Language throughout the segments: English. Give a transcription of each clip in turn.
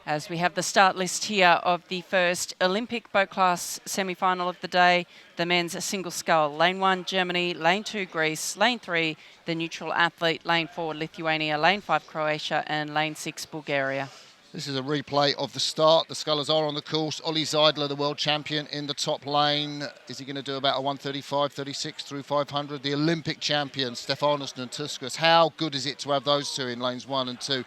As we have the start list here of the first Olympic boat class semi-final of the day, the men's single scull. Lane 1, Germany. Lane 2, Greece. Lane 3, the neutral athlete. Lane 4, Lithuania. Lane 5, Croatia. And Lane 6, Bulgaria. This is a replay of the start. The scullers are on the course. Ollie Zeidler, the world champion, in the top lane. Is he going to do about a 135, 36 through 500? The Olympic champion, Stefanos Gnoutouskas. How good is it to have those two in lanes 1 and 2?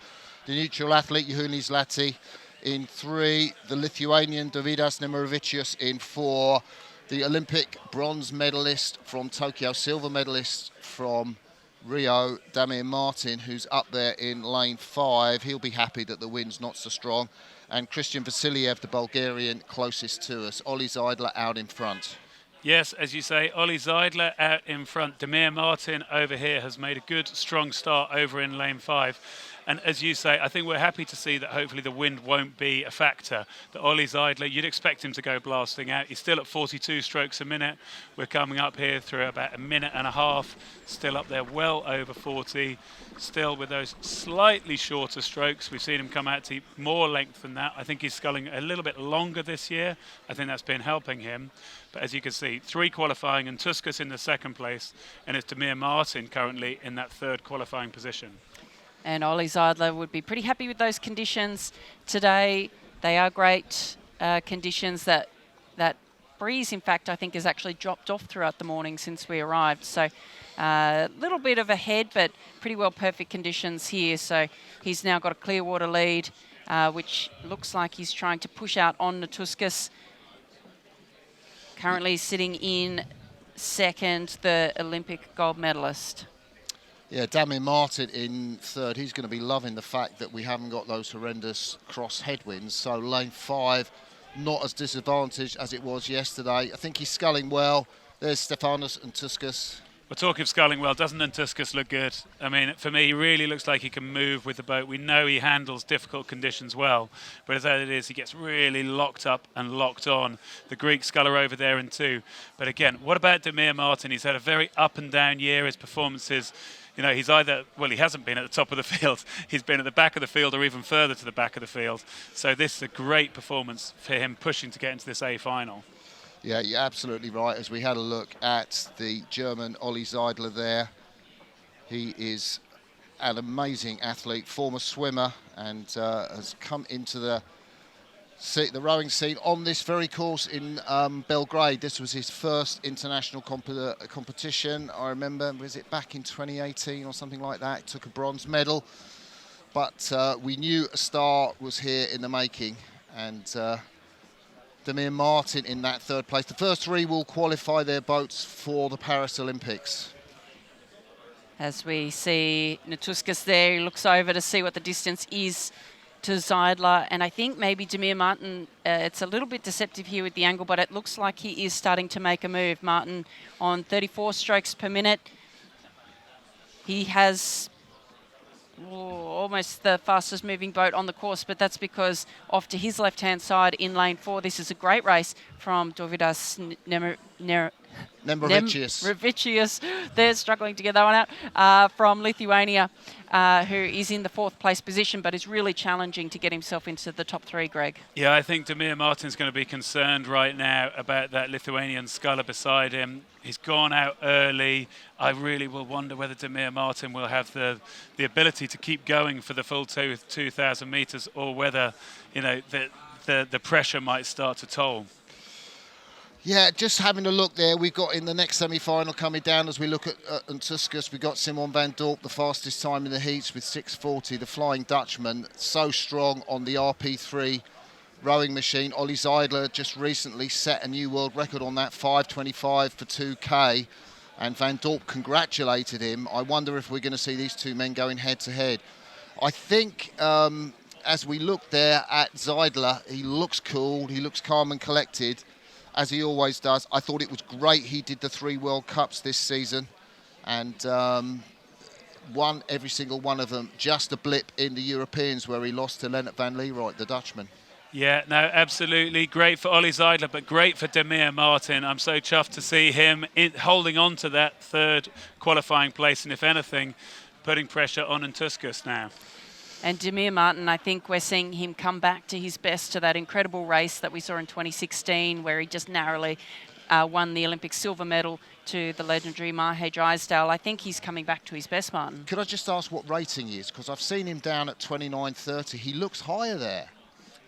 The neutral athlete, Juhani Zlati, in 3. The Lithuanian, Dovydas Nemerovicius, in 4. The Olympic bronze medalist from Tokyo, silver medalist from Rio, Damir Martin, who's up there in lane 5. He'll be happy that the wind's not so strong. And Christian Vasiliev, the Bulgarian, closest to us. Ollie Zeidler out in front. Yes, as you say, Ollie Zeidler out in front. Damir Martin over here has made a good, strong start over in lane 5. And as you say, I think we're happy to see that hopefully the wind won't be a factor. That Ollie Zeidler, you'd expect him to go blasting out. He's still at 42 strokes a minute. We're coming up here through about a minute and a half. Still up there well over 40. Still with those slightly shorter strokes. We've seen him come out to more length than that. I think he's sculling a little bit longer this year. I think that's been helping him. But as you can see, 3 qualifying and Tuskas in the 2nd place. And it's Damir Martin currently in that 3rd qualifying position. And Ollie Zeidler would be pretty happy with those conditions today. They are great conditions. That breeze, in fact, I think has actually dropped off throughout the morning since we arrived. So a little bit of a head, but pretty well perfect conditions here. So he's now got a clear water lead, which looks like he's trying to push out on Gnoutouskas. Currently sitting in 2nd, the Olympic gold medalist. Yeah, Damir Martin in 3rd. He's going to be loving the fact that we haven't got those horrendous cross headwinds. So lane 5, not as disadvantaged as it was yesterday. I think he's sculling well. There's Stefanos Gnoutouskas. Well, talking of sculling well, doesn't Gnoutouskas look good? I mean, for me, he really looks like he can move with the boat. We know he handles difficult conditions well, but as it is, he gets really locked up and locked on. The Greek sculler over there in 2. But again, what about Damir Martin? He's had a very up and down year. His performances, you know, he's either, well, he hasn't been at the top of the field. He's been at the back of the field or even further to the back of the field. So this is a great performance for him pushing to get into this A final. Yeah, you're absolutely right. As we had a look at the German Ollie Zeidler there, he is an amazing athlete, former swimmer, and has come into the rowing scene on this very course in Belgrade. This was his first international competition. I remember, was it back in 2018 or something like that? He took a bronze medal. But we knew a star was here in the making. And Damir Martin in that 3rd place. The first 3 will qualify their boats for the Paris Olympics. As we see Gnoutouskas there, he looks over to see what the distance is to Zeidler, and I think maybe Damir Martin, it's a little bit deceptive here with the angle, but it looks like he is starting to make a move. Martin on 34 strokes per minute. He has almost the fastest moving boat on the course, but that's because off to his left-hand side in lane 4, this is a great race from Dovydas Nemerovicius. They're struggling to get that one out. From Lithuania, who is in the 4th place position, but is really challenging to get himself into the top 3, Greg. Yeah, I think Damir Martin's going to be concerned right now about that Lithuanian sculler beside him. He's gone out early. I really will wonder whether Damir Martin will have the ability to keep going for the full 2,000 metres, or whether, you know, the pressure might start to toll. Yeah, just having a look there, we've got in the next semi-final coming down as we look at Gnoutouskas, we've got Simon van Dorp, the fastest time in the heats with 6:40, the Flying Dutchman, so strong on the RP3 rowing machine. Ollie Zeidler just recently set a new world record on that, 5:25 for 2K, and Van Dorp congratulated him. I wonder if we're going to see these two men going head-to-head. I think as we look there at Zeidler, he looks cool, he looks calm and collected, as he always does. I thought it was great he did the 3 World Cups this season and won every single one of them. Just a blip in the Europeans where he lost to Lennart van Leeuwenhoek, the Dutchman. Yeah, no, absolutely. Great for Ollie Zeidler, but great for Damir Martin. I'm so chuffed to see him holding on to that 3rd qualifying place, and if anything, putting pressure on Gnoutouskas now. And Demir Martin, I think we're seeing him come back to his best, to that incredible race that we saw in 2016 where he just narrowly won the Olympic silver medal to the legendary Mahe Drysdale. I think he's coming back to his best, Martin. Could I just ask what rating he is? Because I've seen him down at 29.30. He looks higher there.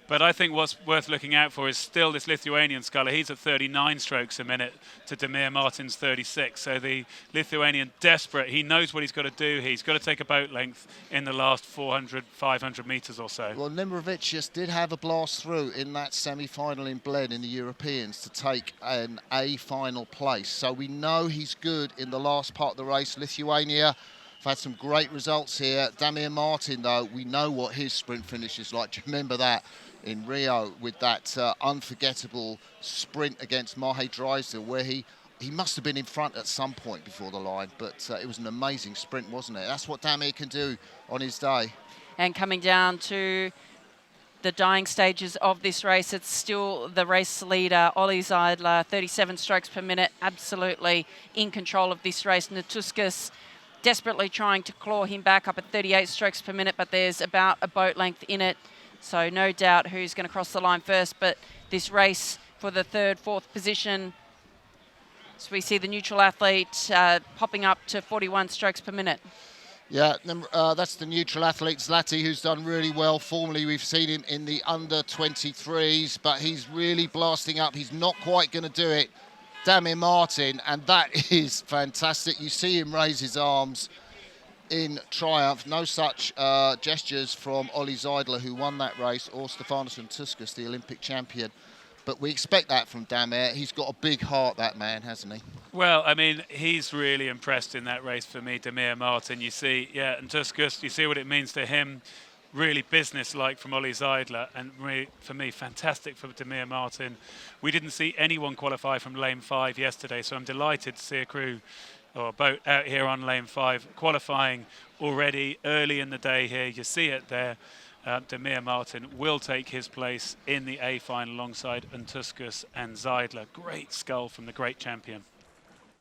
But I think what's worth looking out for is still this Lithuanian sculler. He's at 39 strokes a minute to Demir Martin's 36. So the Lithuanian desperate. He knows what he's got to do. He's got to take a boat length in the last 400, 500 metres or so. Well, Nemrovicius did have a blast through in that semi-final in Bled in the Europeans to take an A final place. So we know he's good in the last part of the race. Lithuania have had some great results here. Demir Martin, though, we know what his sprint finish is like. Do you remember that in Rio with that unforgettable sprint against Mahe Drysdale, where he must have been in front at some point before the line, but it was an amazing sprint, wasn't it? That's what Demir can do on his day. And coming down to the dying stages of this race, it's still the race leader, Ollie Zeidler, 37 strokes per minute, absolutely in control of this race. Natuskas desperately trying to claw him back up at 38 strokes per minute, but there's about a boat length in it. So no doubt who's going to cross the line first, but this race for the third, fourth position. So we see the neutral athlete popping up to 41 strokes per minute. Yeah, that's the neutral athlete, Zlati, who's done really well. Formerly, we've seen him in the under-23s, but he's really blasting up. He's not quite going to do it. Demir Martin, and that is fantastic. You see him raise his arms in triumph. No such gestures from Ollie Zeidler, who won that race, or Stefanos Tuskas, the Olympic champion. But we expect that from Demir. He's got a big heart, that man, hasn't he? Well, I mean, he's really impressed in that race for me, Demir Martin. You see, and Tuskas, you see what it means to him. Really business-like from Ollie Zeidler, and really, for me, fantastic for Demir Martin. We didn't see anyone qualify from lane 5 yesterday, so I'm delighted to see a crew or a boat out here on lane 5 qualifying already early in the day here. You see it there. Demir Martin will take his place in the A final alongside Tuskas and Zeidler. Great scull from the great champion.